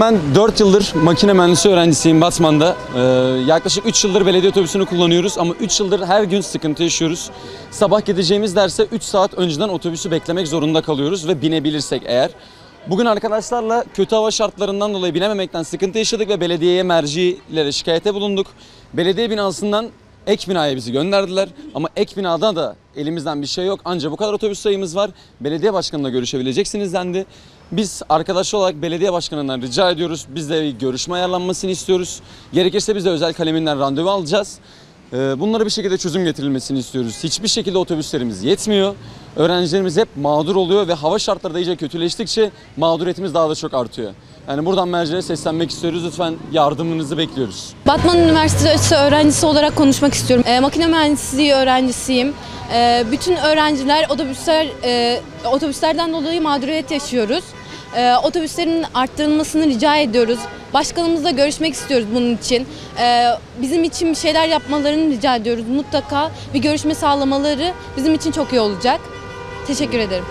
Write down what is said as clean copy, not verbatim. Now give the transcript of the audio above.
Ben 4 yıldır makine mühendisi öğrencisiyim Batman'da. Yaklaşık 3 yıldır belediye otobüsünü kullanıyoruz ama 3 yıldır her gün sıkıntı yaşıyoruz. Sabah gideceğimiz derse 3 saat önceden otobüsü beklemek zorunda kalıyoruz ve binebilirsek eğer. Bugün arkadaşlarla kötü hava şartlarından dolayı binememekten sıkıntı yaşadık ve belediyeye, mercilere şikayete bulunduk. Belediye binasından ek binaya bizi gönderdiler ama ek binada da elimizden bir şey yok. Ancak bu kadar otobüs sayımız var. Belediye başkanıyla görüşebileceksiniz dendi. Biz arkadaşlar olarak belediye başkanından rica ediyoruz. Biz de bir görüşme ayarlanmasını istiyoruz. Gerekirse biz de özel kaleminden randevu alacağız. Bunlara bir şekilde çözüm getirilmesini istiyoruz. Hiçbir şekilde otobüslerimiz yetmiyor. Öğrencilerimiz hep mağdur oluyor ve hava şartları da iyice kötüleştikçe mağduriyetimiz daha da çok artıyor. Yani buradan merceğe seslenmek istiyoruz. Lütfen yardımınızı bekliyoruz. Batman Üniversitesi öğrencisi olarak konuşmak istiyorum. Makine mühendisliği öğrencisiyim. Bütün öğrenciler otobüslerden dolayı mağduriyet yaşıyoruz. Otobüslerin arttırılmasını rica ediyoruz. Başkanımızla görüşmek istiyoruz bunun için. Bizim için bir şeyler yapmalarını rica ediyoruz. Mutlaka bir görüşme sağlamaları bizim için çok iyi olacak. Teşekkür ederim.